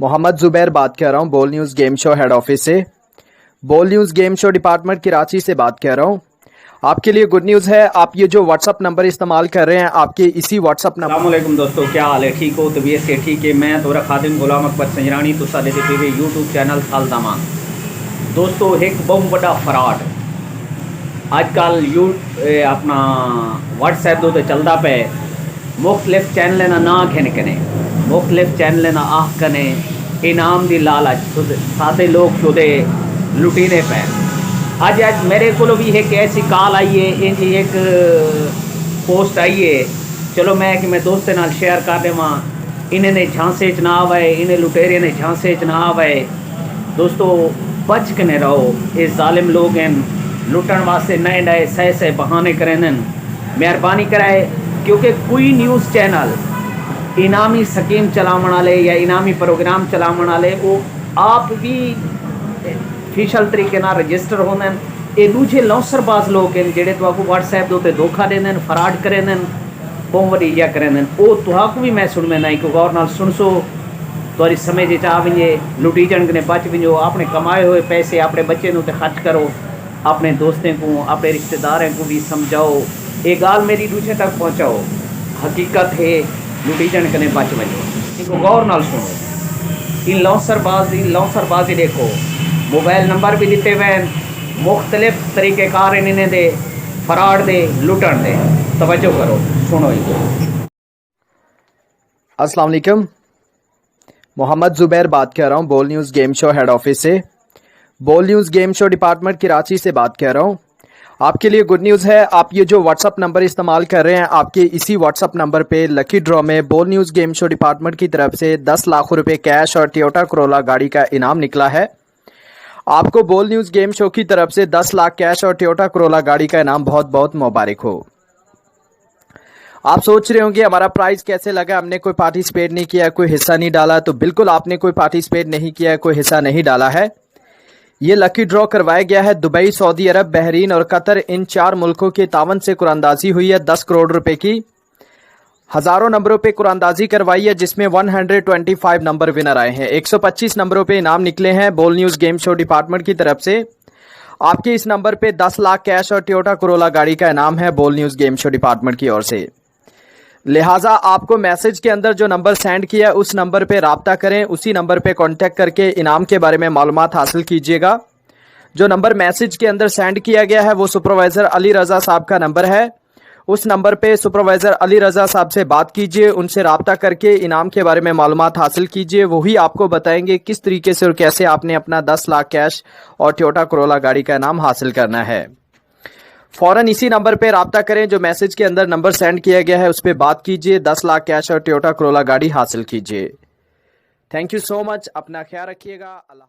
मोहम्मद ज़ुबैर बात कर रहा हूँ बोल news game show head office से। बोल news game show department Karachi से बात कर रहा हूँ। आपके लिए गुड न्यूज़ है, आप ये जो व्हाट्सअप नंबर इस्तेमाल कर रहे हैं, आपके इसी व्हाट्सअप नंबर। अस्सलामुअलैकुम दोस्तों, क्या हाल है? ठीक हो? तबीयत से ठीक है? मैं तोरा खादिम गुलाम अकबर संजरानी तुसा दे पे यूट्यूब चैनल साल दामान। दोस्तों, एक बहुत बड़ा फ्रॉड आजकल अपना व्हाट्सएप दो चलता पे मुख्तलिफ चैनल ना घिन कने मुख्तलिफ चैनल ना आह कने इनाम दी लालच सादे लोग शुदे लुटीने पे। आज मेरे को भी एक ऐसी कॉल आई है, एक पोस्ट आई है। चलो मैं दोस्तें नाल शेयर कर देवां। इन्हें ने झांसे च ना आवे, इन्हें लुटेरे ने झांसे च ना आवे। दोस्तों, बच के नहीं रहो, ये जालिम लोग हैं, लुटन वास्ते नए नए सही सही बहाने करें। मेहरबानी कराए, क्योंकि कोई न्यूज़ चैनल इनामी स्कीम चलावन वाले या इनामी प्रोग्राम चलावन वाले वो आप भी ऑफिशियल तरीके ना रजिस्टर होंगे। ये दूजे लौसरबाज लोग हैं जेडे तुहाकू व्हाट्सएप दे धोखा देंगे, फ्रॉड करें, बहुत वड्डी इजा करें। वो तुहाकू भी मैं सुन ना कि गौर नाल सुन सो, तुहारी समझ च आ वजे, लुटी जन ने बच वजो। अपने कमाए हुए पैसे अपने बच्चे नूं ते खर्च करो, अपने दोस्तों को अपने रिश्तेदारों को भी समझाओ, ये गाल मेरी दूसरे तक पहुँचाओ। हकीकत है, लुटी जन ने बच वजो। इनको गौर नाल सुनो। इन लौसरबाजी देखो, मोबाइल नंबर भी दिते हुए, मुख्तलिफ तरीक़ेकार इन्हें दे फ्रॉड दे लुटन दे। तवज्जो करो, सुनो। अस्सलाम वालेकुम, मोहम्मद ज़ुबैर बात कर रहा हूँ बोल news game show head office से। बोल news game show department Karachi से बात कर रहा हूँ। आपके लिए गुड न्यूज़ है, आप ये जो व्हाट्सअप नंबर इस्तेमाल कर रहे हैं, आपके इसी व्हाट्सअप नंबर पे लकी ड्रॉ में बोल न्यूज़ गेम शो डिपार्टमेंट की तरफ से 10 लाख रुपए कैश और टोयोटा कोरोला गाड़ी का इनाम निकला है। आपको बोल न्यूज़ गेम शो की तरफ से 10 लाख कैश और टोयोटा कोरोला गाड़ी का इनाम बहुत बहुत मुबारक हो। आप सोच रहे होंगे हमारा प्राइस कैसे लगा, हमने कोई पार्टिसिपेट नहीं किया, कोई हिस्सा नहीं डाला। तो बिल्कुल आपने कोई पार्टिसिपेट नहीं किया, कोई हिस्सा नहीं डाला है। ये लकी ड्रॉ करवाया गया है दुबई, सऊदी अरब, बहरीन और कतर, इन 4 मुल्कों के तावन से कुरानदाजी हुई है 10 करोड़ रुपए की। हज़ारों नंबरों पे कुरानदाजी करवाई है, जिसमें 125 नंबर विनर आए हैं। 125 नंबरों पे इनाम निकले हैं बोल न्यूज़ गेम शो डिपार्टमेंट की तरफ से। आपके इस नंबर पे 10 लाख कैश और टोयोटा कोरोला गाड़ी का इनाम है बोल न्यूज़ गेम शो डिपार्टमेंट की ओर से। लिहाजा आपको मैसेज के अंदर जो नंबर सेंड किया उस नंबर पे राब्ता करें, उसी नंबर पे कांटेक्ट करके इनाम के बारे में मालूमात हासिल कीजिएगा। जो नंबर मैसेज के अंदर सेंड किया गया है वो सुपरवाइज़र अली रज़ा साहब का नंबर है। उस नंबर पे सुपरवाइज़र अली रज़ा साहब से बात कीजिए, उनसे राब्ता करके इनाम के बारे में मालूमात हासिल कीजिए। वही आपको बताएंगे किस तरीके से और कैसे आपने अपना 10 लाख कैश और टोयोटा कोरोला गाड़ी का इनाम हासिल करना है। फ़ौरन इसी नंबर पे राब्ता करें, जो मैसेज के अंदर नंबर सेंड किया गया है उस पर बात कीजिए, 10 लाख कैश और टोयोटा कोरोला गाड़ी हासिल कीजिए। थैंक यू सो मच, अपना ख्याल रखिएगा। अल्लाह।